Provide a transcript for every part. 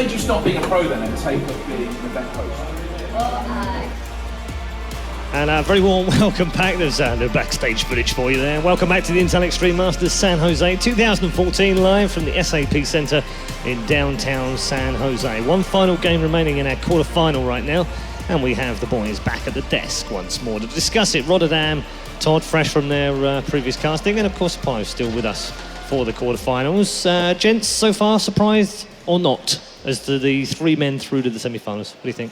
made you stop being a pro then and take up being the back post? And a very warm welcome back. There's no backstage footage for you there. Welcome back to the Intel Extreme Masters San Jose 2014, live from the SAP Center in downtown San Jose. One final game remaining in our quarterfinal right now, and we have the boys back at the desk once more to discuss it. Rotterdam, Todd, fresh from their previous casting, and of course Pi still with us for the quarterfinals. Gents, so far surprised or not as to the 3 men through to the semifinals? What do you think?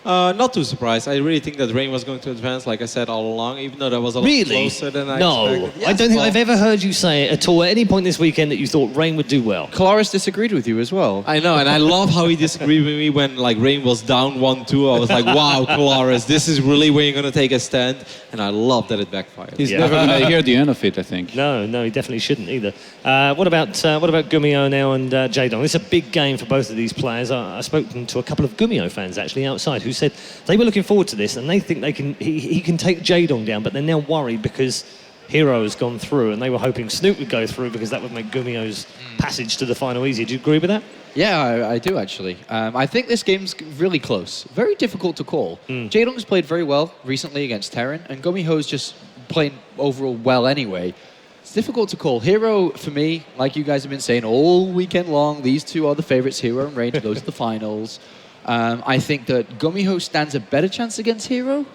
Not too surprised. I really think that Rain was going to advance, like I said all along, even though that was a lot closer than I expected. Yes, I don't think I've ever heard you say at all at any point this weekend that you thought Rain would do well. Kolaris disagreed with you as well. I know, and I love how he disagreed with me when like Rain was down 1-2. I was like, wow, Kolaris, this is really where you're going to take a stand. And I love that it backfired. He's never going to hear the end of it, I think. No, he definitely shouldn't either. What about GuMiho now and Jaedong? It's a big game for both of these players. I spoke to a couple of GuMiho fans actually outside who said they were looking forward to this and they think he can take Jaedong down, but they're now worried because Hero has gone through and they were hoping Snoop would go through because that would make GuMiho's passage to the final easier. Do you agree with that? Yeah, I do actually. I think this game's really close. Very difficult to call. Jaedong's played very well recently against Terran, and GuMiho's just playing overall well anyway. It's difficult to call. Hero, for me, like you guys have been saying all weekend long, these two are the favorites, Hero and Rain, to go to the finals. I think that GuMiho stands a better chance against Hero.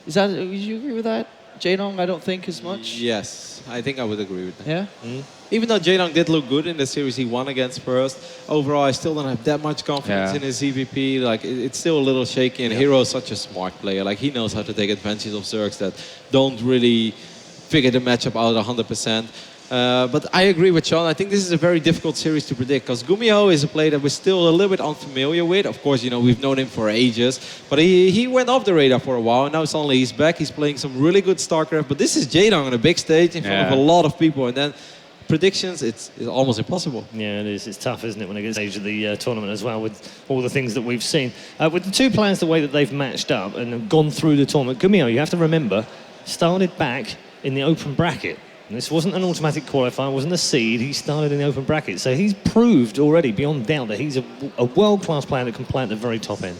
Would you agree with that? Jaedong, I don't think as much. Yes, I think I would agree with that. Yeah? Even though Jaedong did look good in the series he won against first, overall I still don't have that much confidence in his ZvP. Like it's still a little shaky, and Hero is such a smart player. Like he knows how to take advantage of Zergs that don't really figure the matchup out 100%. But I agree with Sean. I think this is a very difficult series to predict because GuMiho is a player that we're still a little bit unfamiliar with. Of course, you know, we've known him for ages, but he went off the radar for a while, and now suddenly he's back. He's playing some really good StarCraft, but this is Jaedong on a big stage in front of a lot of people, and then predictions, it's almost impossible. Yeah, it is. It's tough, isn't it, when it gets to the stage of the tournament as well, with all the things that we've seen. With the two players, the way that they've matched up and have gone through the tournament, GuMiho, you have to remember, started back in the open bracket. And this wasn't an automatic qualifier, wasn't a seed. He started in the open bracket. So he's proved already, beyond doubt, that he's a world-class player that can play at the very top end.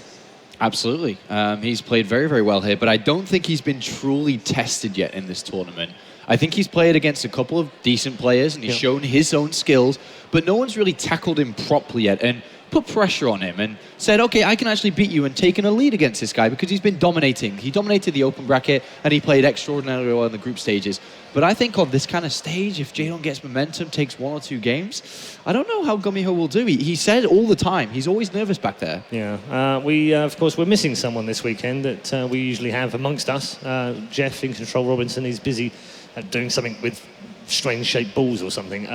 Absolutely. He's played very, very well here, but I don't think he's been truly tested yet in this tournament. I think he's played against a couple of decent players and he's shown his own skills, but no one's really tackled him properly yet and put pressure on him and said, okay, I can actually beat you, and taken a lead against this guy because he's been dominating. He dominated the open bracket and he played extraordinarily well in the group stages. But I think on this kind of stage, if Jaedong gets momentum, takes 1 or 2 games, I don't know how GuMiho will do. He said all the time, he's always nervous back there. Yeah, of course, we're missing someone this weekend that we usually have amongst us. Jeff in Control Robinson, he's busy doing something with strange shaped balls or something.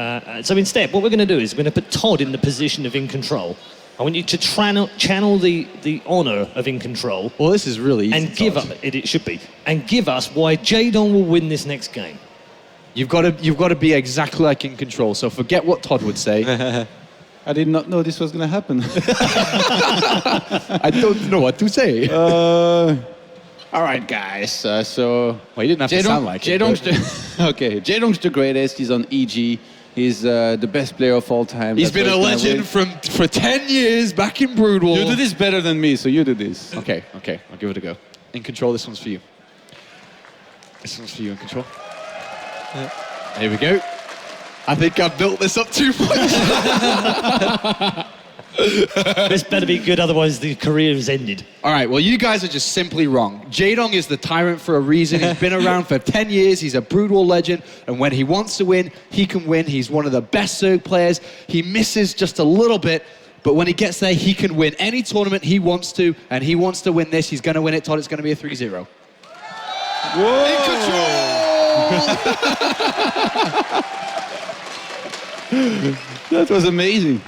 So instead, what we're going to do is we're going to put Todd in the position of In Control. I want you to channel the honour of In Control. Well, this is really easy. And give up, it should be, and give us why Jaedong will win this next game. You've got to be exactly like In Control. So forget what Todd would say. I did not know this was going to happen. I don't know what to say. All right, guys. So well, you didn't have to sound like Jaedong's Jaedong's the greatest. He's on EG. He's the best player of all time. He's been a legend for 10 years back in Brood War. You do this better than me, so you do this. Okay. I'll give it a go. In Control, this one's for you. This one's for you, In Control. Here we go. I think I've built this up too much. This better be good, otherwise the career is ended. All right, well, you guys are just simply wrong. Jaedong is the tyrant for a reason. He's been around for 10 years. He's a Brood War legend. And when he wants to win, he can win. He's one of the best Zerg players. He misses just a little bit. But when he gets there, he can win any tournament he wants to. And he wants to win this. He's going to win it, Todd. It's going to be a 3-0. Whoa! In Control! That was amazing.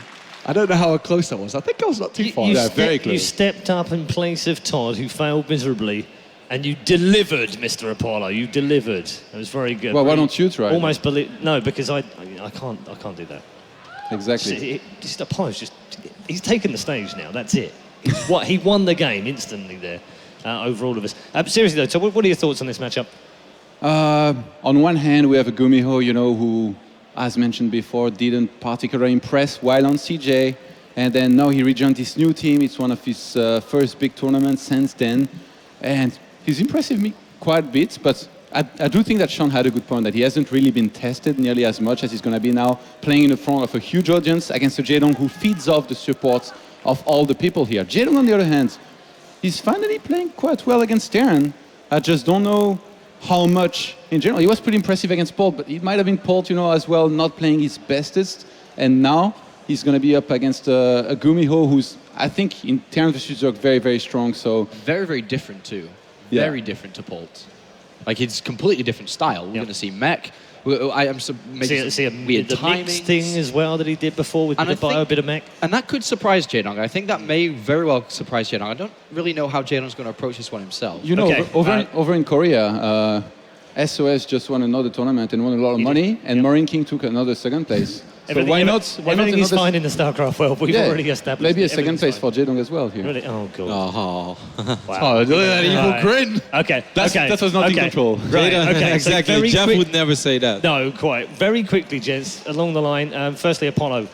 I don't know how close that was. I think I was not too far. Very close. You stepped up in place of Todd, who failed miserably, and you delivered, Mr. Apollo. You delivered. It was very good. Well, why don't you try? Almost believe. No, because I can't do that. Exactly. Apollo's he's taken the stage now. That's it. He won the game instantly there over all of us. Seriously though, so what are your thoughts on this matchup? On one hand, we have a GuMiho, who, as mentioned before, didn't particularly impress while on CJ. And then now he rejoined this new team. It's one of his first big tournaments since then. And he's impressed me quite a bit, but I do think that Sean had a good point, that he hasn't really been tested nearly as much as he's going to be now, playing in the front of a huge audience against a Jaedong who feeds off the support of all the people here. Jaedong, on the other hand, he's finally playing quite well against Terran. I just don't know how much in general. He was pretty impressive against Port, but it might have been Port, as well, not playing his bestest. And now he's going to be up against a GuMiho who's, I think, in Terran versus Zerg, very, very strong. So very, very different too. Very different to Port. Like, it's completely different style. We're going to see mech. I'm maybe see weird the mix thing as well that he did before with a bit of mech. And that could surprise Jaedong. I think that may very well surprise Jaedong. I don't really know how Jaedong's going to approach this one himself. Over in Korea, SOS just won another tournament and won a lot of money, and Marine King took another second place. So why not? Everything is fine in the StarCraft world. We've already established. Maybe a second place for Jaedong as well here. Really? Oh god. Oh, Wow. look at that evil grin. Okay. That was not in control. Right. Okay. Exactly. So Jeff would never say that. No, quite. Very quickly, gents, along the line. Firstly, Apollo.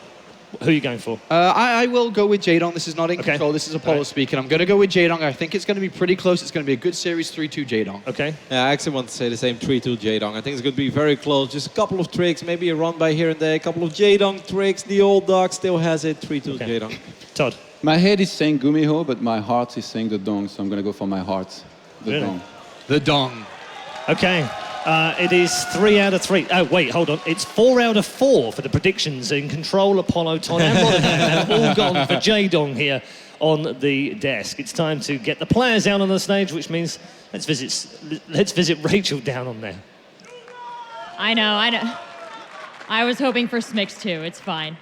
Who are you going for? I will go with Jaedong. This is not in control. This is Apollo speaking. I'm going to go with Jaedong. I think it's going to be pretty close. It's going to be a good series, 3-2 Jaedong. Okay. Yeah, I actually want to say the same, 3-2 Jaedong. I think it's going to be very close. Just a couple of tricks, maybe a run by here and there, a couple of Jaedong tricks. The old dog still has it, 3-2 Jaedong. Todd. My head is saying GuMiho, but my heart is saying the Dong, so I'm going to go for my heart. Dong. The Dong. Okay. It is 3 out of 3. Oh, wait, hold on. It's 4 out of 4 for the predictions in control. Apollo, Todd, and Rotterdam have all gone for Jaedong here on the desk. It's time to get the players out on the stage, which means let's visit Rachel down on there. I know. I was hoping for Smix too. It's fine.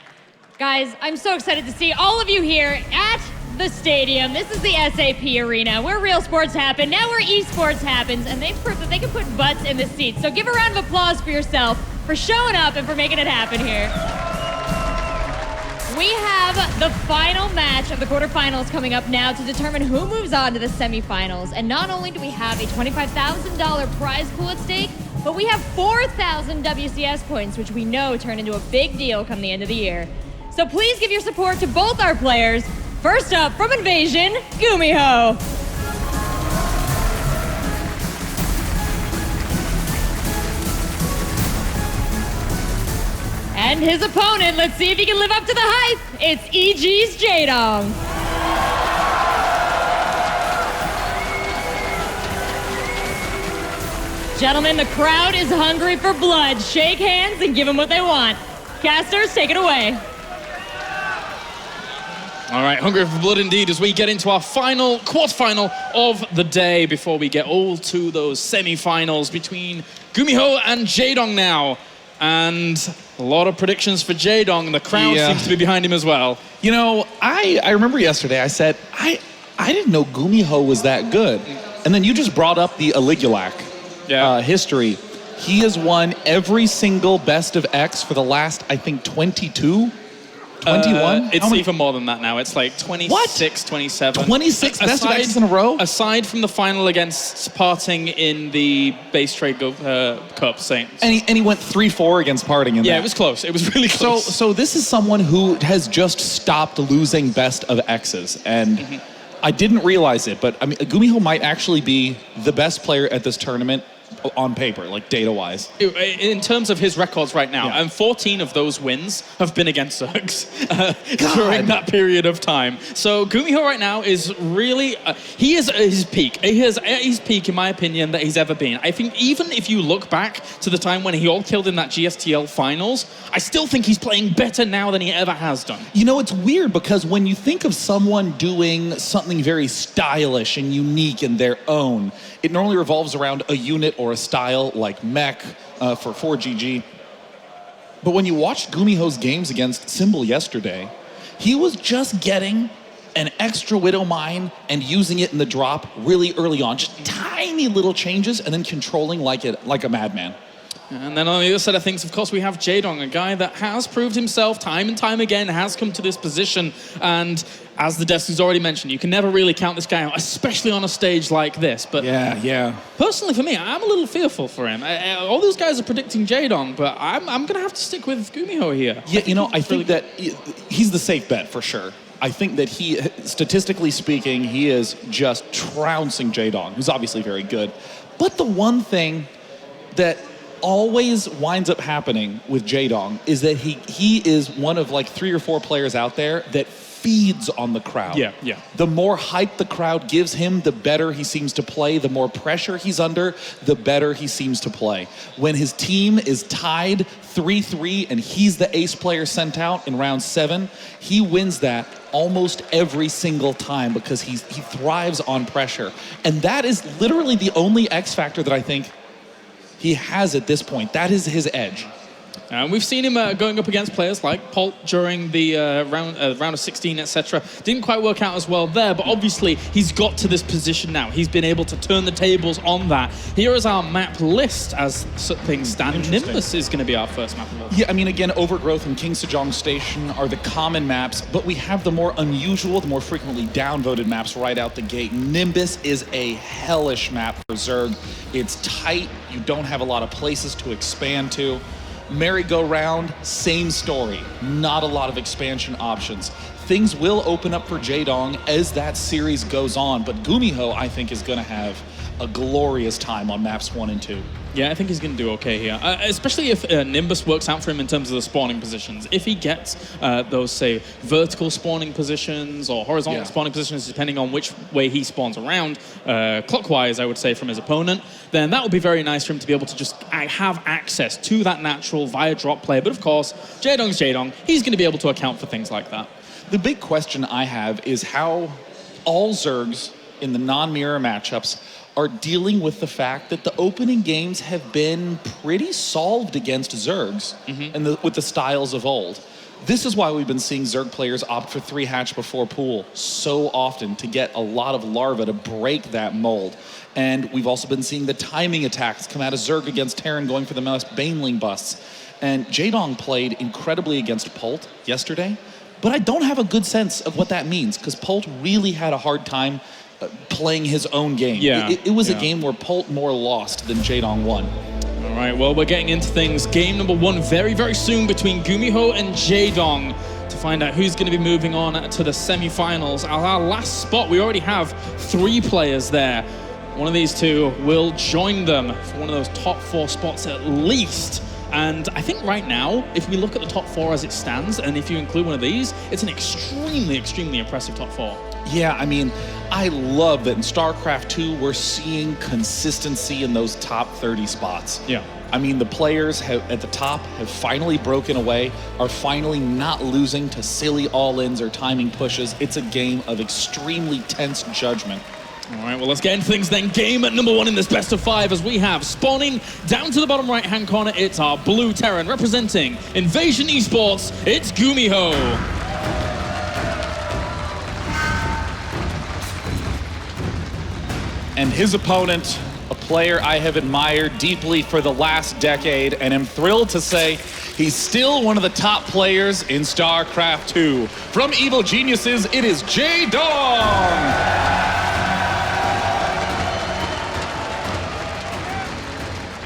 Guys, I'm so excited to see all of you here at the stadium. This is the SAP arena where real sports happen. Now where esports happens, and they've proved that they can put butts in the seats. So give a round of applause for yourself for showing up and for making it happen here. We have the final match of the quarterfinals coming up now to determine who moves on to the semifinals. And not only do we have a $25,000 prize pool at stake, but we have 4,000 WCS points, which we know turn into a big deal come the end of the year. So please give your support to both our players. First up, from Invasion, GuMiho. And his opponent, let's see if he can live up to the hype. It's EG's Jaedong. Gentlemen, the crowd is hungry for blood. Shake hands and give them what they want. Casters, take it away. All right, hungry for blood indeed as we get into our quarterfinal of the day before we get all to those semi-finals between GuMiho and Jaedong now. And a lot of predictions for Jaedong. The crowd seems to be behind him as well. You know, I remember yesterday I said, I didn't know GuMiho was that good. And then you just brought up the Aligulac history. He has won every single best of X for the last, I think, 22? 21? It's even more than that now. It's like 26, 27. 26 best of X's in a row? Aside from the final against Parting in the base trade cup, Saints. And he went 3-4 against Parting in that. Yeah, it was close. It was really close. So this is someone who has just stopped losing best of X's. And I didn't realize it, but I mean, GuMiho might actually be the best player at this tournament on paper, like data-wise. In terms of his records right now, and 14 of those wins have been against Zergs during that period of time. So GuMiho right now is really, he is at his peak. He is at his peak, in my opinion, that he's ever been. I think even if you look back to the time when he all killed in that GSTL finals, I still think he's playing better now than he ever has done. You know, it's weird because when you think of someone doing something very stylish and unique in their own, it normally revolves around a unit or a style like mech for 4GG. But when you watched GuMiho's games against Symbol yesterday, he was just getting an extra Widow Mine and using it in the drop really early on. Just tiny little changes and then controlling like a madman. And then on the other side of things, of course, we have Jaedong, a guy that has proved himself time and time again, has come to this position. And as the Destiny's already mentioned, you can never really count this guy out, especially on a stage like this. But yeah. personally, for me, I'm a little fearful for him. All those guys are predicting Jaedong, but I'm going to have to stick with GuMiho here. Yeah, I think that he's the safe bet for sure. I think that he, statistically speaking, he is just trouncing Jaedong, who's obviously very good. But the one thing that always winds up happening with Jaedong is that he is one of like 3 or 4 players out there that feeds on the crowd. Yeah. The more hype the crowd gives him, the better he seems to play. The more pressure he's under, the better he seems to play. When his team is tied 3-3 and he's the ace player sent out in round 7, he wins that almost every single time because he thrives on pressure. And that is literally the only X factor that I think he has at this point. That is his edge. And we've seen him going up against players like Polt during the round of 16, etc. Didn't quite work out as well there, but obviously he's got to this position now. He's been able to turn the tables on that. Here is our map list as things stand. Nimbus is going to be our first map of all. Yeah, I mean, again, Overgrowth and King Sejong Station are the common maps, but we have the more unusual, the more frequently downvoted maps right out the gate. Nimbus is a hellish map for Zerg. It's tight. You don't have a lot of places to expand to. Merry-go-round, same story. Not a lot of expansion options. Things will open up for Jaedong as that series goes on, but GuMiho, I think, is going to have a glorious time on maps 1 and 2. Yeah, I think he's going to do okay here, especially if Nimbus works out for him in terms of the spawning positions. If he gets those, say, vertical spawning positions or horizontal spawning positions, depending on which way he spawns around, clockwise, I would say, from his opponent, then that would be very nice for him to be able to just have access to that natural via drop play. But of course, Jaedong's Jaedong. He's going to be able to account for things like that. The big question I have is how all Zergs in the non-mirror matchups are dealing with the fact that the opening games have been pretty solved against Zergs and with the styles of old. This is why we've been seeing Zerg players opt for 3 hatch before pool so often, to get a lot of larva to break that mold. And we've also been seeing the timing attacks come out of Zerg against Terran, going for the most Baneling busts. And Jaedong played incredibly against Polt yesterday, but I don't have a good sense of what that means, because Polt really had a hard time playing his own game. It was a game where Polt more lost than Jaedong won. All right, well, we're getting into things. Game number 1 very, very soon between GuMiho and Jaedong to find out who's going to be moving on to the semifinals. Our last spot, we already have 3 players there. One of these 2 will join them for one of those top 4 spots at least. And I think right now, if we look at the top 4 as it stands, and if you include one of these, it's an extremely, extremely impressive top 4. Yeah, I mean, I love that in StarCraft 2, we're seeing consistency in those top 30 spots. Yeah. I mean, the players at the top have finally broken away, are finally not losing to silly all-ins or timing pushes. It's a game of extremely tense judgment. All right, well, let's get into things then. Game at number 1 in this best of 5, as we have spawning down to the bottom right-hand corner. It's our blue Terran representing Invasion Esports. It's GuMiho. And his opponent, a player I have admired deeply for the last decade, and am thrilled to say he's still one of the top players in StarCraft 2. From Evil Geniuses, it is Jaedong!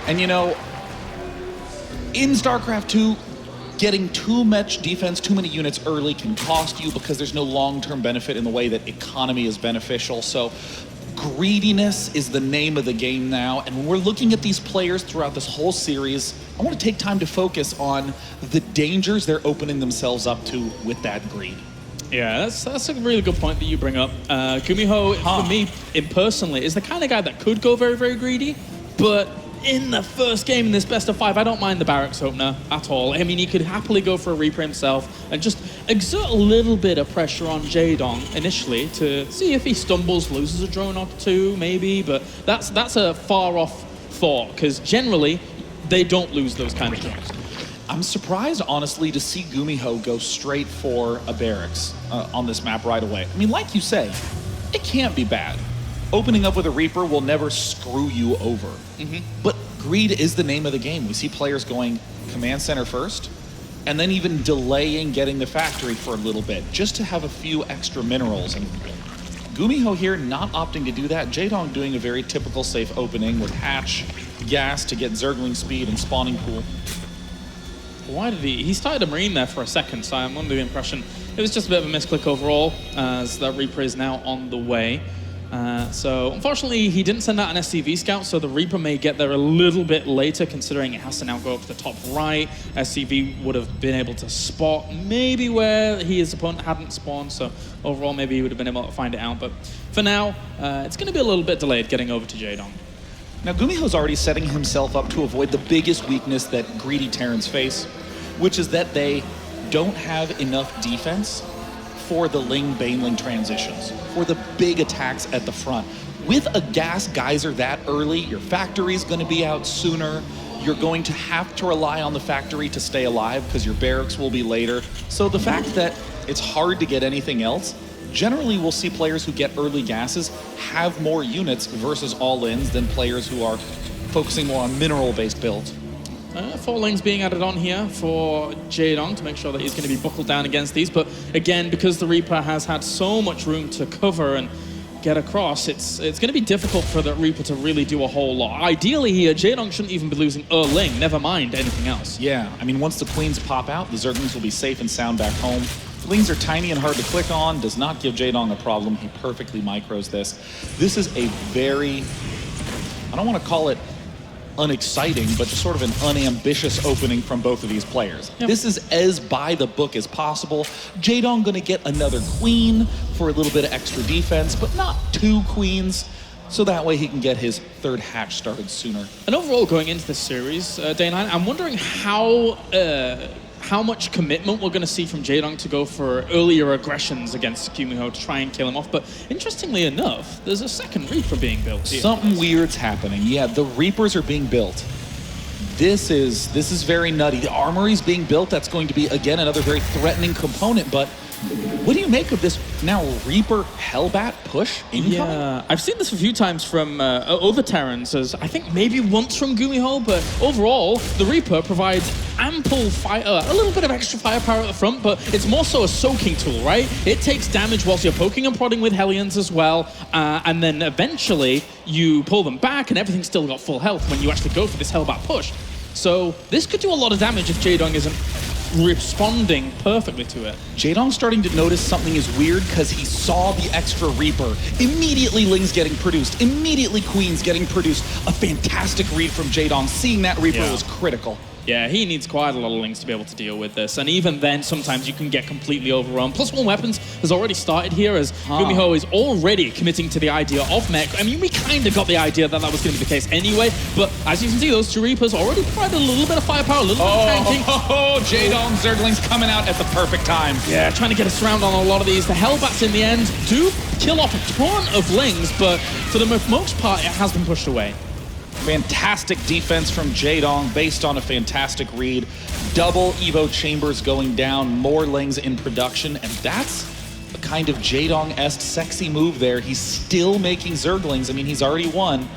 And you know, in StarCraft 2, getting too much defense, too many units early can cost you because there's no long-term benefit in the way that economy is beneficial. So greediness is the name of the game now. And when we're looking at these players throughout this whole series, I want to take time to focus on the dangers they're opening themselves up to with that greed. Yeah, that's a really good point that you bring up. GuMiho, for me, personally, is the kind of guy that could go very, very greedy, but in the first game in this best of 5, I don't mind the barracks opener at all. I mean, he could happily go for a Reaper himself and just exert a little bit of pressure on Jaedong initially to see if he stumbles, loses a drone or 2, maybe, but that's a far-off thought, because generally, they don't lose those kind of drones. I'm surprised, honestly, to see GuMiho go straight for a barracks on this map right away. I mean, like you say, it can't be bad. opening up with a Reaper will never screw you over. But greed is the name of the game. We see players going command center first, and then even delaying getting the factory for a little bit, just to have a few extra minerals. And GuMiho here not opting to do that. Jaedong doing a very typical safe opening with hatch, gas to get Zergling speed and spawning pool. Why did he started a Marine there for a second, so I'm under the impression it was just a bit of a misclick overall, as that Reaper is now on the way. So unfortunately, he didn't send out an SCV scout, so the Reaper may get there a little bit later, considering it has to now go up to the top right. SCV would have been able to spot maybe where his opponent hadn't spawned, so overall maybe he would have been able to find it out. But for now, it's going to be a little bit delayed getting over to Jaedong. Now, GuMiho's already setting himself up to avoid the biggest weakness that greedy Terrans face, which is that they don't have enough defense for the Ling-Baneling transitions, for the big attacks at the front. With a gas geyser that early, your factory's going to be out sooner. You're going to have to rely on the factory to stay alive because your barracks will be later. So the fact that it's hard to get anything else, generally we'll see players who get early gases have more units versus all-ins than players who are focusing more on mineral-based builds. 4 lanes being added on here for Jaedong to make sure that he's going to be buckled down against these. But again, because the Reaper has had so much room to cover and get across, it's going to be difficult for the Reaper to really do a whole lot. Ideally here, Jaedong shouldn't even be losing a Ling, never mind anything else. Yeah, I mean, once the Queens pop out, the Zerglings will be safe and sound back home. Lings are tiny and hard to click on, does not give Jaedong a problem. He perfectly micros this. This is a very, I don't want to call it unexciting, but just sort of an unambitious opening from both of these players. Yep. This is as by the book as possible. Jaedong gonna get another queen for a little bit of extra defense, but not 2 queens, so that way he can get his 3rd hatch started sooner. And overall, going into this series, Day 9, I'm wondering how much commitment we're going to see from Jaedong to go for earlier aggressions against GuMiho to try and kill him off. But interestingly enough, there's a second Reaper being built here. Something weird's happening. Yeah, the Reapers are being built. This is very nutty. The armory's being built. That's going to be, again, another very threatening component. But what do you make of this now Reaper Hellbat push incoming? Yeah, I've seen this a few times from other Terrans, as I think maybe once from GuMiho, but overall, the Reaper provides ample fire, a little bit of extra firepower at the front, but it's more so a soaking tool, right? It takes damage whilst you're poking and prodding with Hellions as well, and then eventually you pull them back and everything's still got full health when you actually go for this Hellbat push. So this could do a lot of damage if Jaedong isn't responding perfectly to it. Jaedong's starting to notice something is weird because he saw the extra Reaper. Immediately Ling's getting produced. Immediately Queen's getting produced. A fantastic read from Jaedong. Seeing that Reaper was critical. Yeah, he needs quite a lot of Lings to be able to deal with this. And even then, sometimes you can get completely overrun. +1 weapons has already started here, as GuMiho is already committing to the idea of mech. I mean, we kind of got the idea that that was going to be the case anyway, but as you can see, those 2 Reapers already provided a little bit of firepower, a little bit of tanking. Jaedong Zerglings coming out at the perfect time. Yeah, trying to get a surround on a lot of these. The Hellbats in the end do kill off a ton of Lings, but for the most part, it has been pushed away. Fantastic defense from Jaedong based on a fantastic read. Double Evo chambers going down, more Lings in production, and that's a kind of Jaedong-esque sexy move there. He's still making Zerglings. I mean, he's already won.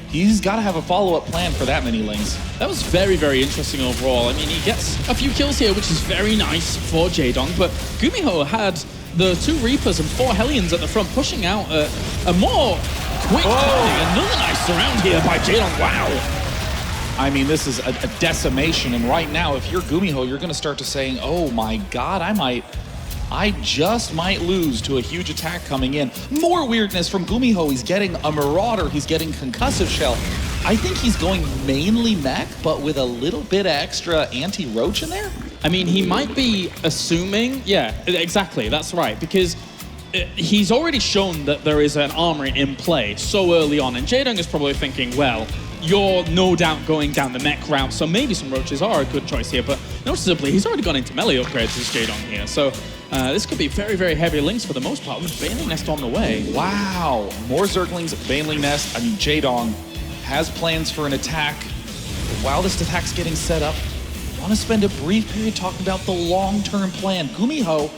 He's got to have a follow-up plan for that many Lings. That was very, very interesting overall. I mean, he gets a few kills here, which is very nice for Jaedong, but GuMiho had the 2 Reapers and 4 Hellions at the front, pushing out a more quick turning. Another nice surround here by Jaedong. Wow. I mean, this is a decimation, and right now, if you're GuMiho, you're going to start to saying, oh my god, I just might lose to a huge attack coming in. More weirdness from GuMiho. He's getting a Marauder. He's getting Concussive Shell. I think he's going mainly mech, but with a little bit of extra anti-roach in there. I mean, he might be assuming, yeah, exactly, that's right, because he's already shown that there is an armory in play so early on, and Jaedong is probably thinking, well, you're no doubt going down the mech route, so maybe some roaches are a good choice here, but noticeably, he's already gone into melee upgrades as Jaedong here, so this could be very, very heavy Lings for the most part, with Baneling Nest on the way. Wow, more Zerglings, Baneling Nest. I mean, Jaedong has plans for an attack. While this attack's getting set up, I want to spend a brief period talking about the long-term plan. GuMiho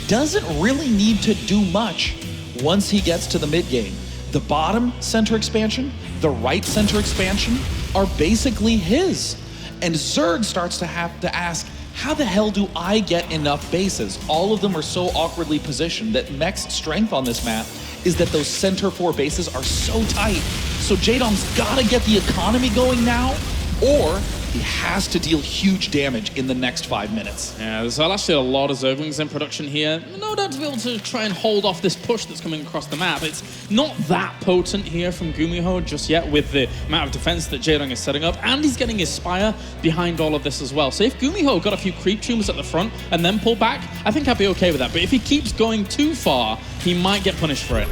doesn't really need to do much once he gets to the mid-game. the bottom center expansion, the right center expansion are basically his. And Zerg starts to have to ask, how the hell do I get enough bases? All of them are so awkwardly positioned that Mech's strength on this map is that those center 4 bases are so tight. So Jaedong's gotta get the economy going now, or he has to deal huge damage in the next 5 minutes. Yeah, there's actually a lot of Zerglings in production here. No doubt to be able to try and hold off this push that's coming across the map. It's not that potent here from GuMiho just yet with the amount of defense that Jaedong is setting up, and he's getting his Spire behind all of this as well. So if GuMiho got a few creep tumors at the front and then pull back, I think I'd be okay with that. But if he keeps going too far, he might get punished for it.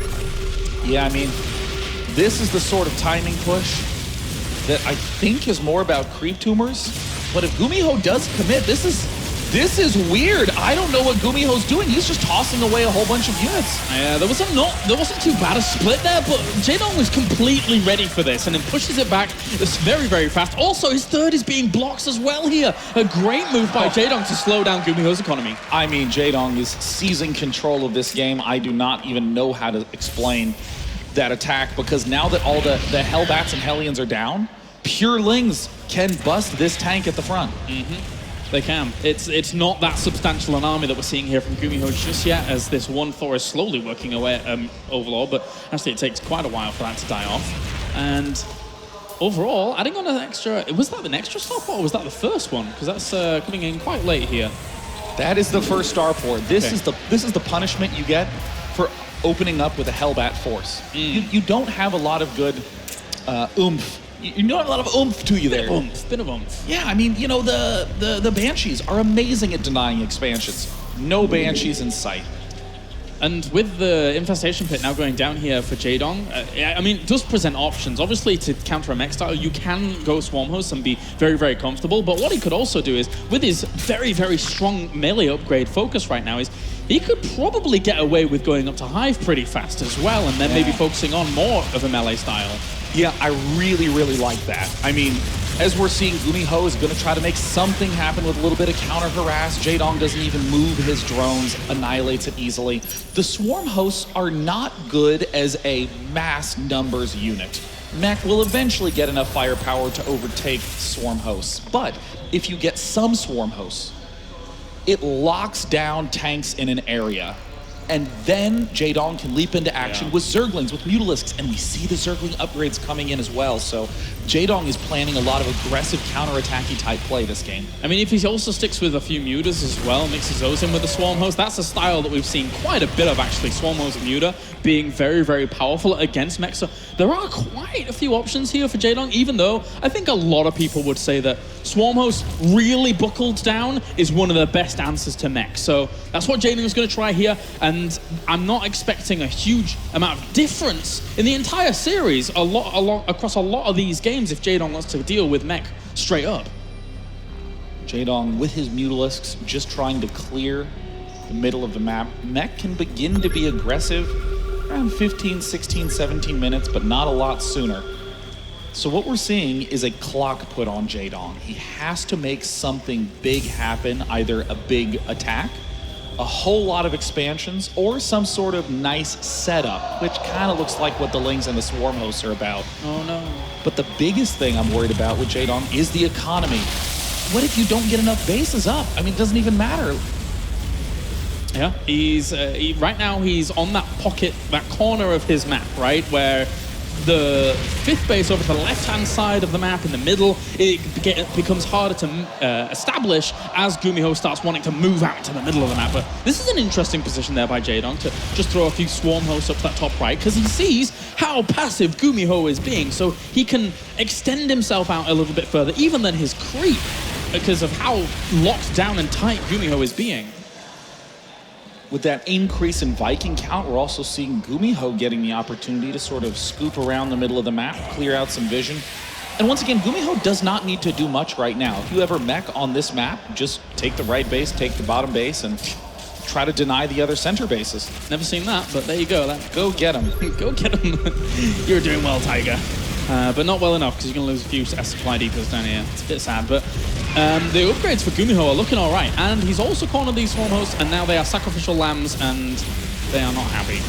Yeah, I mean, this is the sort of timing push that I think is more about creep tumors. But if GuMiho does commit, this is weird. I don't know what GuMiho's doing. He's just tossing away a whole bunch of units. Yeah, there wasn't too bad a split there, but Jaedong was completely ready for this and then pushes it back. It's very, very fast. Also, his third is being blocked as well here. A great move by Jaedong to slow down GuMiho's economy. I mean, Jaedong is seizing control of this game. I do not even know how to explain that attack, because now that all the Hellbats and Hellions are down, pure Lings can bust this tank at the front. They can. It's not that substantial an army that we're seeing here from GuMiho just yet, as this one Thor is slowly working away at Overlord, but actually it takes quite a while for that to die off. And overall, adding on an extra, was that an extra starport or was that the first one? Because that's coming in quite late here. That is the first starport. This is the punishment you get for opening up with a Hellbat force. You don't have a lot of good oomph. You don't have a lot of oomph to you there. Bit of oomph. Yeah, I mean, you know, the Banshees are amazing at denying expansions. No Banshees in sight. And with the Infestation Pit now going down here for Jaedong, I mean, it does present options. Obviously, to counter a mech style, you can go Swarm Host and be very, very comfortable. But what he could also do is, with his very, very strong melee upgrade focus right now, is he could probably get away with going up to Hive pretty fast as well, and then maybe focusing on more of a melee style. Yeah, I really, really like that. I mean, as we're seeing, GuMiho is going to try to make something happen with a little bit of counter harass. Jaedong doesn't even move his drones, annihilates it easily. The Swarm Hosts are not good as a mass numbers unit. Mech will eventually get enough firepower to overtake Swarm Hosts. But if you get some Swarm Hosts, it locks down tanks in an area. And then Jaedong can leap into action with Zerglings, with Mutalisks, and we see the Zergling upgrades coming in as well. So Jaedong is planning a lot of aggressive counter-attacky type play this game. I mean, if he also sticks with a few Mutas as well, mixes those in with the Swarm Host, that's a style that we've seen quite a bit of, actually. Swarm Host and Muta being very, very powerful against mech. So there are quite a few options here for Jaedong, even though I think a lot of people would say that Swarm Host really buckled down is one of the best answers to mech. So that's what Jaedong is going to try here, and I'm not expecting a huge amount of difference in the entire series across a lot of these games if Jaedong wants to deal with mech straight up. Jaedong with his Mutalisks just trying to clear the middle of the map. Mech can begin to be aggressive around 15, 16, 17 minutes, but not a lot sooner. So what we're seeing is a clock put on Jaedong. He has to make something big happen, either a big attack, a whole lot of expansions, or some sort of nice setup, which kind of looks like what the Lings and the Swarm Hosts are about. Oh no. But the biggest thing I'm worried about with Jaedong is the economy. What if you don't get enough bases up? I mean, it doesn't even matter. Yeah, he's right now he's on that pocket, that corner of his map, right, where the fifth base over to the left-hand side of the map in the middle, it becomes harder to establish as GuMiho starts wanting to move out to the middle of the map. But this is an interesting position there by Jaedong to just throw a few Swarm Hosts up to that top right, because he sees how passive GuMiho is being, so he can extend himself out a little bit further, even than his creep, because of how locked down and tight GuMiho is being. With that increase in Viking count, we're also seeing GuMiho getting the opportunity to sort of scoop around the middle of the map, clear out some vision. And once again, GuMiho does not need to do much right now. If you ever mech on this map, just take the right base, take the bottom base, and try to deny the other center bases. Never seen that, but there you go. Go get him. Go get him. You're doing well, Tiger. But not well enough, because you're going to lose a few supply depots down here. It's a bit sad, but the upgrades for GuMiho are looking all right. And he's also cornered these Swarm Hosts, and now they are sacrificial lambs, and they are not happy.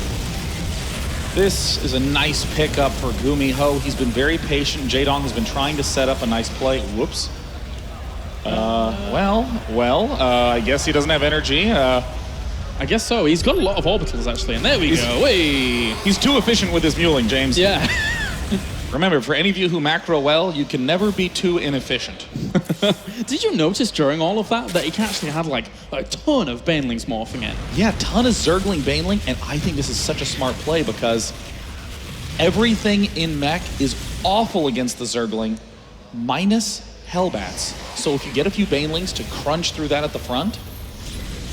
This is a nice pickup for GuMiho. He's been very patient. Jaedong has been trying to set up a nice play. Whoops. I guess he doesn't have energy. I guess so. He's got a lot of orbitals, actually. And there we go. Whey! He's too efficient with his muling, James. Yeah. Remember, for any of you who macro well, you can never be too inefficient. Did you notice during all of that he actually had like a ton of Banelings morphing in? Yeah, ton of Zergling Baneling, and I think this is such a smart play because everything in mech is awful against the Zergling, minus Hellbats. So if you get a few Banelings to crunch through that at the front,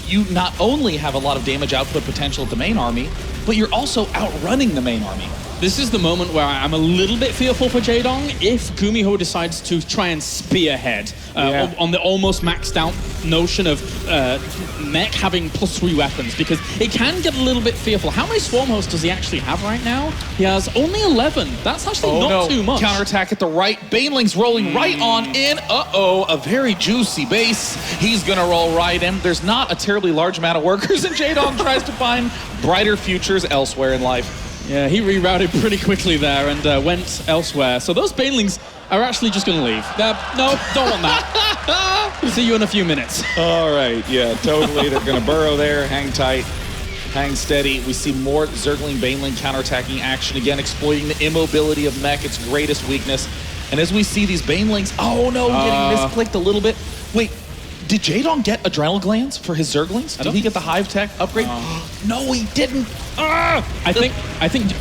you not only have a lot of damage output potential at the main army, but you're also outrunning the main army. This is the moment where I'm a little bit fearful for Jaedong if GuMiho decides to try and spearhead on the almost maxed out notion of mech having +3 weapons, because it can get a little bit fearful. How many Swarm Hosts does he actually have right now? He has only 11. That's actually not too much. Counterattack at the right. Baneling's rolling right on in. Uh-oh, a very juicy base. He's gonna roll right in. There's not a terribly large amount of workers, and Jaedong tries to find brighter futures elsewhere in life. Yeah, he rerouted pretty quickly there and went elsewhere. So those Banelings are actually just going to leave. No, don't want that. See you in a few minutes. All right, yeah, totally. They're going to burrow there, hang tight, hang steady. We see more Zergling Baneling counterattacking action, again exploiting the immobility of mech, its greatest weakness. And as we see these Banelings, oh no, getting misclicked a little bit. Wait, did Jaedong get Adrenal Glands for his Zerglings? Did he get the Hive Tech upgrade? No, he didn't. I think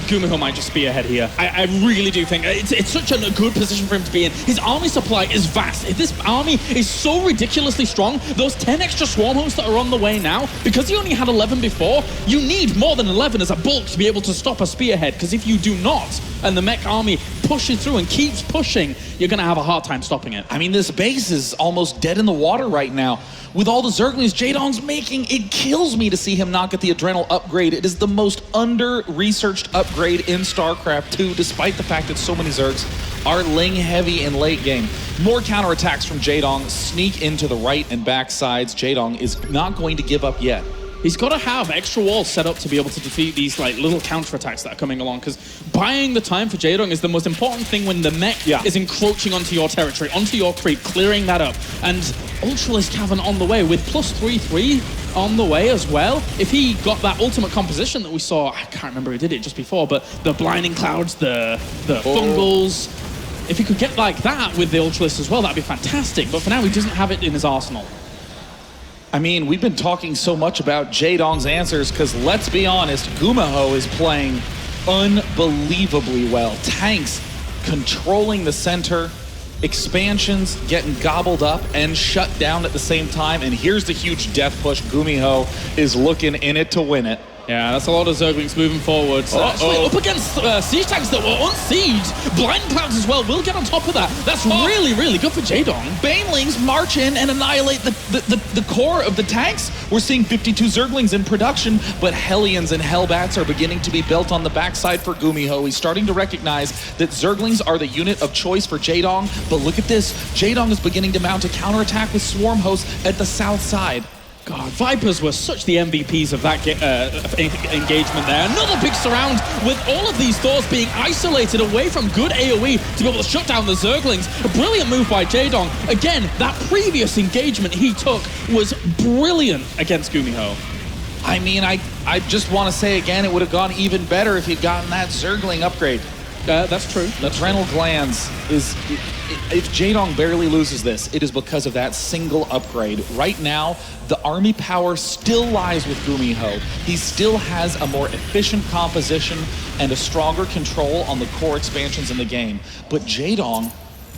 GuMiho might just be ahead here. I really do think it's such a good position for him to be in. His army supply is vast. This army is so ridiculously strong. Those 10 extra Swarm Hosts that are on the way now, because he only had 11 before, you need more than 11 as a bulk to be able to stop a spearhead, because if you do not, and the mech army pushes through and keeps pushing, you're going to have a hard time stopping it. I mean, this base is almost dead in the water right now. With all the Zerglings Jaedong's making, it kills me to see him not get the Adrenal upgrade. It is the most under-researched upgrade in StarCraft 2, despite the fact that so many Zergs are Ling heavy in late game. More counterattacks from Jaedong sneak into the right and back sides. Jaedong is not going to give up yet. He's got to have extra walls set up to be able to defeat these like little counterattacks that are coming along, because buying the time for Jaedong is the most important thing when the mech is encroaching onto your territory, onto your creep, clearing that up. And Ultralisk Cavern on the way with +3/3 on the way as well. If he got that ultimate composition that we saw, I can't remember who did it just before, but the Blinding Clouds, the Fungals, if he could get like that with the Ultralisk as well, that'd be fantastic. But for now, he doesn't have it in his arsenal. I mean, we've been talking so much about Jaedong's answers because, let's be honest, GuMiho is playing unbelievably well. Tanks controlling the center, expansions getting gobbled up and shut down at the same time, and here's the huge death push. GuMiho is looking in it to win it. Yeah, that's a lot of Zerglings moving forward. So actually up against siege tanks that were unsieged. Blind Clouds as well will get on top of that. That's really, really good for Jaedong. Banelings march in and annihilate the core of the tanks. We're seeing 52 Zerglings in production, but Hellions and Hellbats are beginning to be built on the backside for GuMiho. He's starting to recognize that Zerglings are the unit of choice for Jaedong, but look at this. Jaedong is beginning to mount a counterattack with Swarm Hosts at the south side. God, Vipers were such the MVPs of that engagement there. Another big surround with all of these Thors being isolated away from good AoE to be able to shut down the Zerglings. A brilliant move by Jaedong. Again, that previous engagement he took was brilliant against GuMiho. I mean, I just want to say again, it would have gone even better if he'd gotten that Zergling upgrade. That's true. Adrenal Glands is... If Jaedong barely loses this, it is because of that single upgrade. Right now, the army power still lies with GuMiho. He still has a more efficient composition and a stronger control on the core expansions in the game. But Jaedong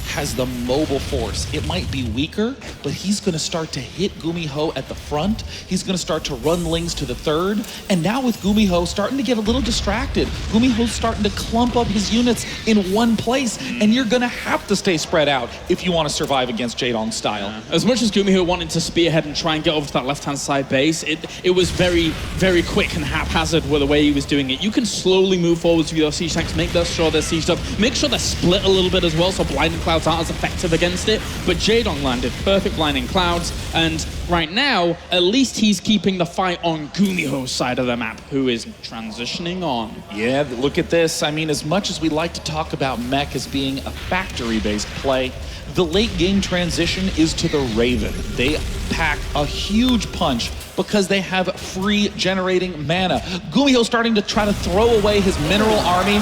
has the mobile force. It might be weaker, but he's going to start to hit GuMiho at the front. He's going to start to run Lings to the third. And now with GuMiho starting to get a little distracted, GuMiho's starting to clump up his units in one place, and you're going to have to stay spread out if you want to survive against Jaedong's style. Yeah. As much as GuMiho wanted to spearhead and try and get over to that left-hand side base, it was very, very quick and haphazard with the way he was doing it. You can slowly move forwards with your siege tanks, make sure they're sieged up, make sure they're split a little bit as well, so Blinding Clouds clouds aren't as effective against it, but Jaedong landed perfect blinding clouds, and right now, at least he's keeping the fight on GuMiho's side of the map, who is transitioning on. Yeah, look at this. I mean, as much as we like to talk about mech as being a factory-based play, the late game transition is to the Raven. They pack a huge punch because they have free generating mana. GuMiho starting to try to throw away his mineral army.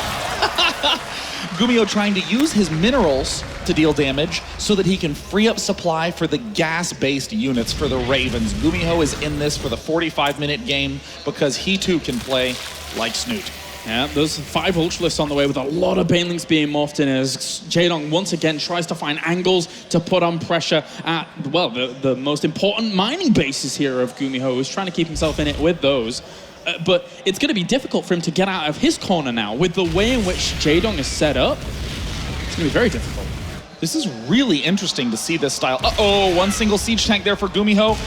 GuMiho trying to use his minerals to deal damage so that he can free up supply for the gas-based units for the Ravens. GuMiho is in this for the 45-minute game because he too can play like Snoot. Yeah, there's 5 Ultralisks on the way with a lot of Banelings being morphed in as Jaedong once again tries to find angles to put on pressure at, well, the most important mining bases here of GuMiho, who's trying to keep himself in it with those. But it's going to be difficult for him to get out of his corner now. With the way in which Jaedong is set up, it's going to be very difficult. This is really interesting to see this style. Uh-oh, one single siege tank there for GuMiho.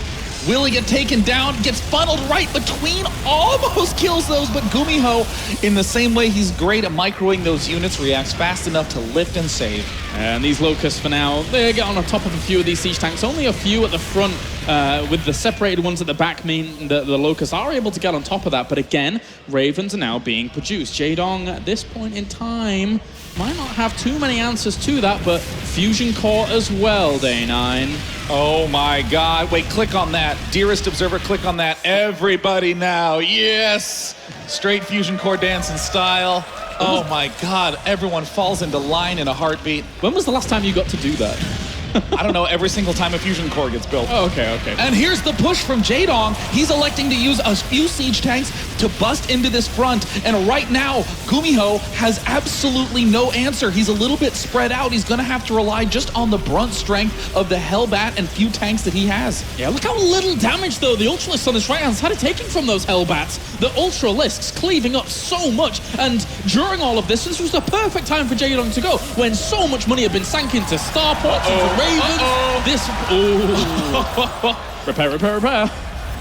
Will he get taken down? Gets funneled right between, almost kills those, but GuMiho, in the same way he's great at microing those units, reacts fast enough to lift and save. And these Locusts for now, they get on top of a few of these siege tanks. Only a few at the front, with the separated ones at the back mean the Locusts are able to get on top of that. But again, Ravens are now being produced. Jaedong, at this point in time, might not have too many answers to that, but Fusion Core as well, Day9. Oh my God, wait, click on that. Dearest Observer, click on that. Everybody now, yes! Straight Fusion Core dancing style. Oh my God, everyone falls into line in a heartbeat. When was the last time you got to do that? I don't know, every single time a Fusion Core gets built. Oh, okay. And here's the push from Jaedong. He's electing to use a few siege tanks to bust into this front. And right now, GuMiho has absolutely no answer. He's a little bit spread out. He's going to have to rely just on the brunt strength of the Hellbat and few tanks that he has. Yeah, look how little damage, though, the Ultralisks on his right hand side are taking from those Hellbats. The Ultralisks cleaving up so much. And during all of this was the perfect time for Jaedong to go, when so much money had been sank into starports, into Ravens. This. Repair.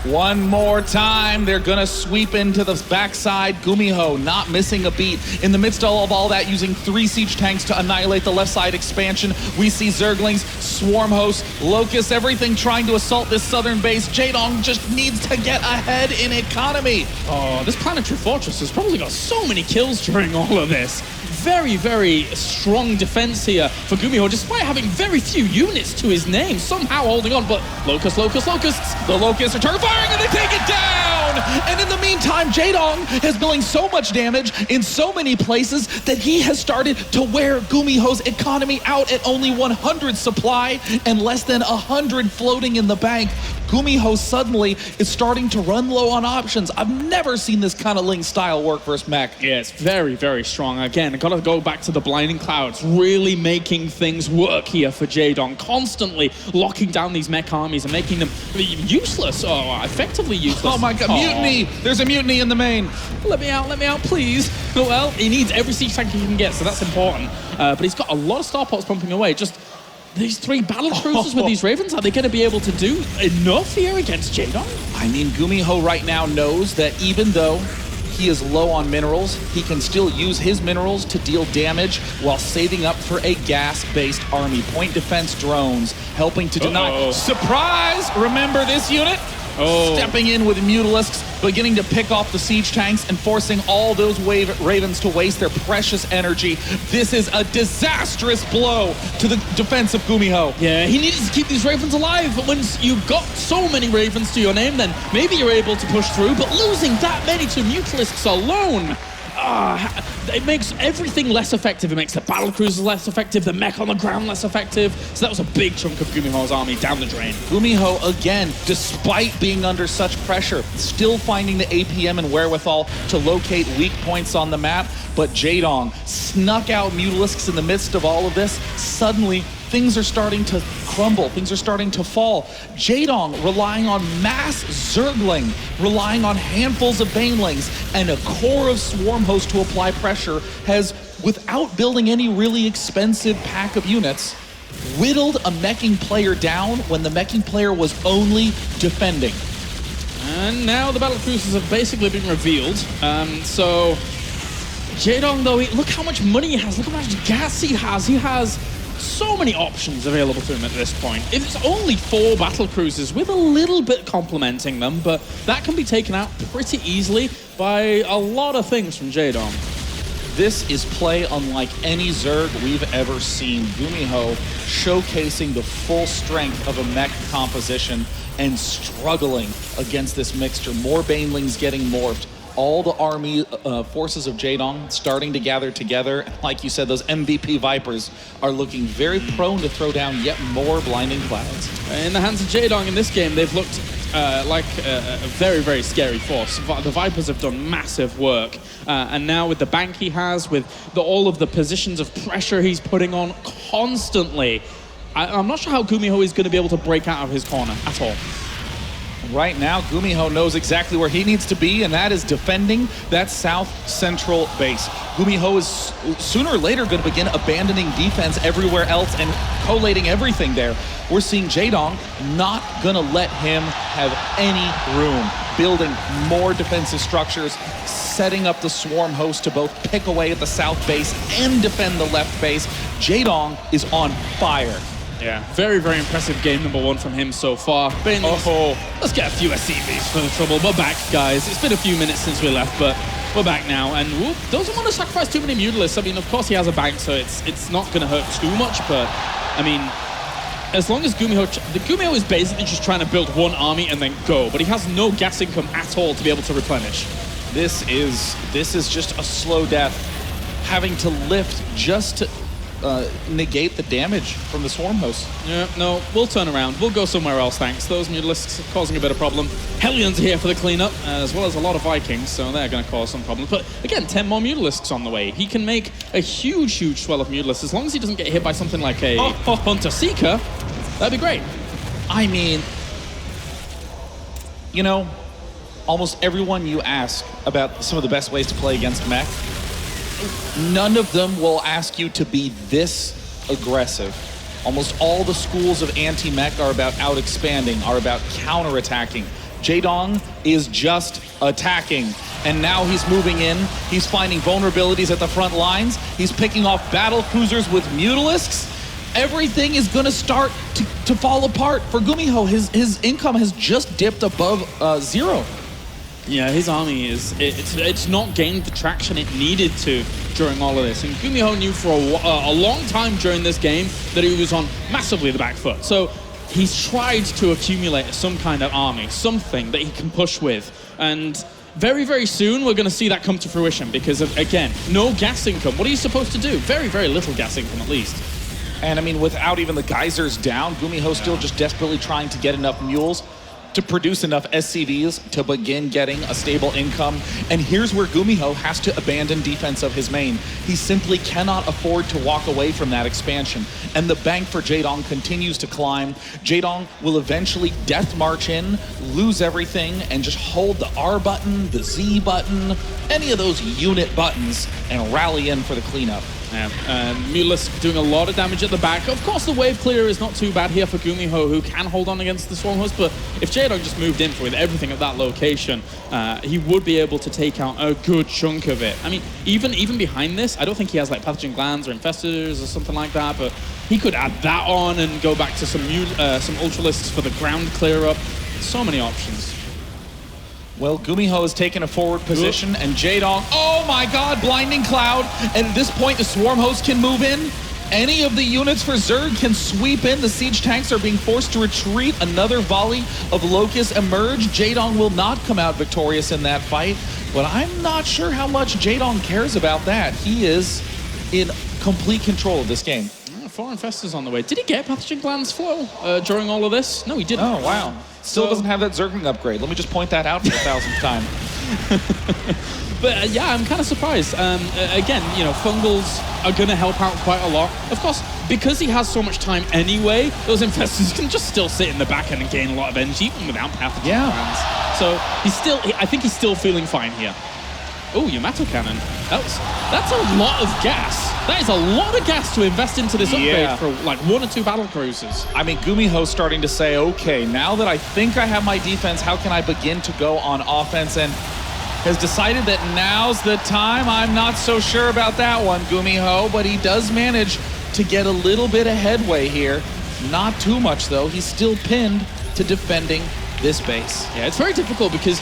One more time, they're gonna sweep into the backside. GuMiho not missing a beat. In the midst of all that, using 3 siege tanks to annihilate the left side expansion. We see Zerglings, Swarm Hosts, Locusts, everything trying to assault this southern base. Jaedong just needs to get ahead in economy. Oh, this Planetary Fortress has probably got so many kills during all of this. Very, very strong defense here for GuMiho, despite having very few units to his name, somehow holding on, but Locusts. The Locusts are turn firing and they take it down! And in the meantime, Jaedong is dealing so much damage in so many places that he has started to wear GuMiho's economy out at only 100 supply and less than 100 floating in the bank. GuMiho suddenly is starting to run low on options. I've never seen this kind of Ling style work versus mech. Yeah, it's very, very strong. Again, gotta go back to the blinding clouds, really making things work here for Jaedong, constantly locking down these mech armies and making them useless, or effectively useless. Oh my God, mutiny! There's a mutiny in the main. Let me out, please. Well, he needs every siege tank he can get, so that's important. But he's got a lot of starports pumping away. Just these 3 battle cruisers with these Ravens, are they going to be able to do enough here against Jaedong? I mean, GuMiho right now knows that even though he is low on minerals, he can still use his minerals to deal damage while saving up for a gas-based army. Point defense drones helping to deny. Surprise! Remember this unit? Stepping in with Mutalisks, beginning to pick off the siege tanks and forcing all those Ravens to waste their precious energy. This is a disastrous blow to the defense of GuMiho. Yeah, he needed to keep these Ravens alive, but once you've got so many Ravens to your name, then maybe you're able to push through, but losing that many to Mutalisks alone, it makes everything less effective. It makes the battle cruisers less effective, the mech on the ground less effective. So that was a big chunk of GuMiho's army down the drain. GuMiho, again, despite being under such pressure, still finding the APM and wherewithal to locate weak points on the map. But Jaedong snuck out Mutalisks in the midst of all of this. Suddenly, things are starting to crumble. Things are starting to fall. Jaedong relying on mass Zergling, relying on handfuls of Banelings, and a core of Swarm Hosts to apply pressure, has, without building any really expensive pack of units, whittled a meching player down when the meching player was only defending. And now the battle cruisers have basically been revealed. So Jaedong, though, look how much money he has. Look how much gas he has. He has so many options available to him at this point. It's only 4 battle cruisers with a little bit complementing them, but that can be taken out pretty easily by a lot of things from Jaedong. This is play unlike any Zerg we've ever seen. GuMiho showcasing the full strength of a mech composition and struggling against this mixture. More Banelings getting morphed. All the army forces of Jaedong starting to gather together. Like you said, those MVP Vipers are looking very prone to throw down yet more blinding clouds. In the hands of Jaedong in this game, they've looked like a very, very scary force. The Vipers have done massive work. And now with the bank he has, with all of the positions of pressure he's putting on constantly, I'm not sure how GuMiho is going to be able to break out of his corner at all. Right now, GuMiho knows exactly where he needs to be, and that is defending that south central base. GuMiho is sooner or later going to begin abandoning defense everywhere else and collating everything there. We're seeing Jaedong not going to let him have any room, building more defensive structures, setting up the swarm host to both pick away at the south base and defend the left base. Jaedong is on fire. Yeah, very, very impressive game number 1 from him so far. Let's get a few SCVs for the trouble. We're back, guys. It's been a few minutes since we left, but we're back now. And whoop, doesn't want to sacrifice too many Mutalisks. I mean, of course he has a bank, so it's not going to hurt too much. But, I mean, as long as GuMiho is basically just trying to build one army and then go. But he has no gas income at all to be able to replenish. This is just a slow death. Having to lift just to negate the damage from the swarm host. Yeah, no, we'll turn around. We'll go somewhere else, thanks. Those Mutalisks are causing a bit of problem. Hellions are here for the cleanup, as well as a lot of Vikings, so they're going to cause some problems. But again, 10 more Mutalisks on the way. He can make a huge, huge swell of Mutalisks. As long as he doesn't get hit by something like a Hunter Seeker, that'd be great. I mean, you know, almost everyone you ask about some of the best ways to play against mech, none of them will ask you to be this aggressive. Almost all the schools of anti-mech are about out-expanding, are about counter-attacking. Jaedong is just attacking. And now he's moving in. He's finding vulnerabilities at the front lines. He's picking off battle cruisers with Mutalisks. Everything is going to start to fall apart for GuMiho. His income has just dipped above 0. Yeah, his army it's not gained the traction it needed to during all of this. And GuMiho knew for a long time during this game that he was on massively the back foot. So he's tried to accumulate some kind of army, something that he can push with. And very, very soon we're going to see that come to fruition because of, again, no gas income. What are you supposed to do? Very, very little gas income at least. And I mean, without even the geysers down, GuMiho still just desperately trying to get enough mules to produce enough SCVs to begin getting a stable income. And here's where GuMiho has to abandon defense of his main. He simply cannot afford to walk away from that expansion. And the bank for Jaedong continues to climb. Jaedong will eventually death march in, lose everything, and just hold the R button, the Z button, any of those unit buttons, and rally in for the cleanup. Yeah, Mutalisk doing a lot of damage at the back. Of course, the wave clear is not too bad here for GuMiho, who can hold on against the Swarm Host, but if Jaedong just moved in with everything at that location, he would be able to take out a good chunk of it. I mean, even behind this, I don't think he has like pathogen glands or infestors or something like that, but he could add that on and go back to some Ultralisks for the ground clear up. So many options. Well, GuMiho has taken a forward position, and Jaedong, oh my god, blinding cloud. And at this point, the swarm host can move in. Any of the units for Zerg can sweep in. The siege tanks are being forced to retreat. Another volley of locusts emerge. Jaedong will not come out victorious in that fight, but I'm not sure how much Jaedong cares about that. He is in complete control of this game. 4 infestors on the way. Did he get pathogen glands flow during all of this? No, he didn't. Oh, wow. Still doesn't have that Zergling upgrade. Let me just point that out for the 1,000th time. But yeah, I'm kind of surprised. Again, you know, fungals are going to help out quite a lot. Of course, because he has so much time anyway, those infestors can just still sit in the back end and gain a lot of energy even without pathogen glands. So I think he's still feeling fine here. Oh, Yamato Cannon. That's a lot of gas. That is a lot of gas to invest into this upgrade for like 1 or 2 battle cruisers. I mean, GuMiho's starting to say, okay, now that I think I have my defense, how can I begin to go on offense? And has decided that now's the time. I'm not so sure about that one, GuMiho, but he does manage to get a little bit of headway here. Not too much, though. He's still pinned to defending this base. Yeah, it's very difficult because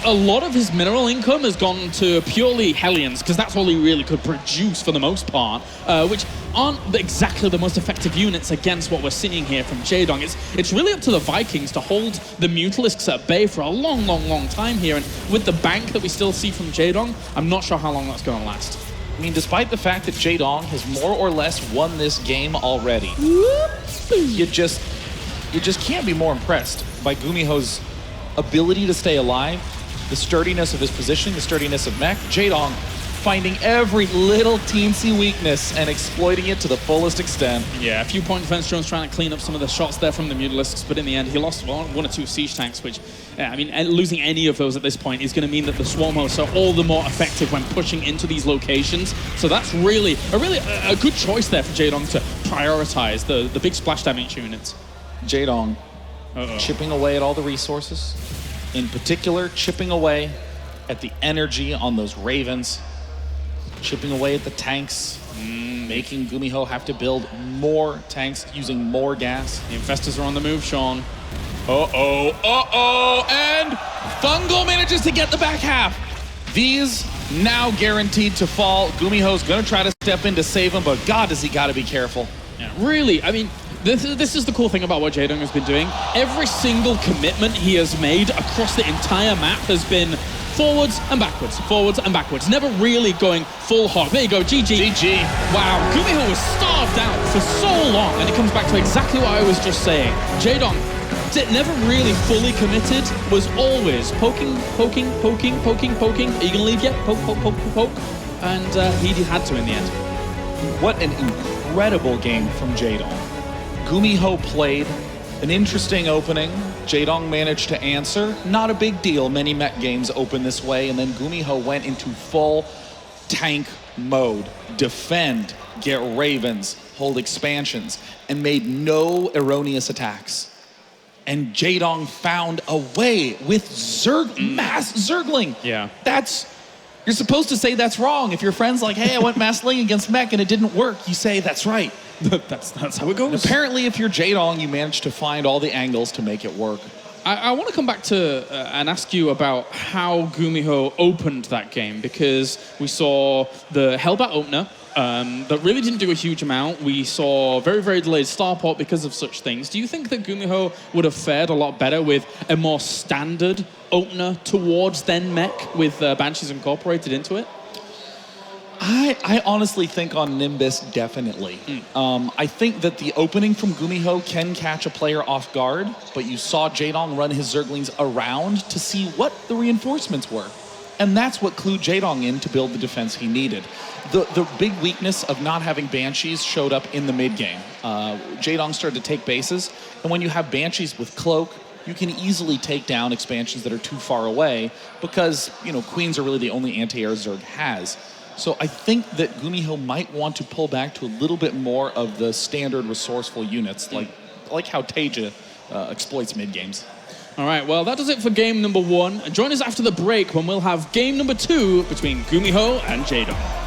a lot of his mineral income has gone to purely Hellions, because that's all he really could produce for the most part, which aren't exactly the most effective units against what we're seeing here from Jaedong. It's really up to the Vikings to hold the Mutalisks at bay for a long, long, long time here, and with the bank that we still see from Jaedong, I'm not sure how long that's going to last. I mean, despite the fact that Jaedong has more or less won this game already, you just can't be more impressed by GuMiho's ability to stay alive, the sturdiness of his positioning, the sturdiness of mech. Jaedong finding every little teensy weakness and exploiting it to the fullest extent. Yeah, a few point defense drones trying to clean up some of the shots there from the Mutalisks, but in the end he lost one or two siege tanks, which, I mean, losing any of those at this point is going to mean that the swarm hosts are all the more effective when pushing into these locations. So that's really a good choice there for Jaedong to prioritize the big splash damage units. Jaedong chipping away at all the resources, in particular chipping away at the energy on those Ravens, chipping away at the tanks, making GuMiho have to build more tanks using more gas. The Infestors are on the move, Sean. And Fungal manages to get the back half. These now guaranteed to fall. GuMiho's gonna try to step in to save him, but God, does he gotta be careful. Yeah, really, I mean, this is the cool thing about what Jaedong has been doing. Every single commitment he has made across the entire map has been forwards and backwards, never really going full hog. There you go, GG. Wow, GuMiho was starved out for so long, and it comes back to exactly what I was just saying. Jaedong never really fully committed, was always poking. Are you gonna leave yet? Poke. And he had to in the end. What an incredible game from Jaedong. GuMiho played an interesting opening. Jaedong managed to answer. Not a big deal. Many mech games open this way, and then GuMiho went into full tank mode. Defend, get Ravens, hold expansions, and made no erroneous attacks. And Jaedong found a way with mass Zergling. Yeah. You're supposed to say that's wrong. If your friend's like, hey, I went mass Ling against mech and it didn't work, you say that's right. That's how it goes. And apparently, if you're Jaedong, you managed to find all the angles to make it work. I want to come back to and ask you about how GuMiho opened that game, because we saw the Hellbat opener that really didn't do a huge amount. We saw very, very delayed starport because of such things. Do you think that GuMiho would have fared a lot better with a more standard opener towards then mech with Banshees incorporated into it? I honestly think on Nimbus, definitely. I think that the opening from GuMiho can catch a player off guard, but you saw Jaedong run his Zerglings around to see what the reinforcements were. And that's what clued Jaedong in to build the defense he needed. The big weakness of not having Banshees showed up in the mid-game. Jaedong started to take bases, and when you have Banshees with Cloak, you can easily take down expansions that are too far away, because, you know, Queens are really the only anti-air Zerg has. So I think that GuMiho might want to pull back to a little bit more of the standard resourceful units, like how Teja exploits mid-games. All right, well, that does it for game number 1. Join us after the break when we'll have game number 2 between GuMiho and Jaedong.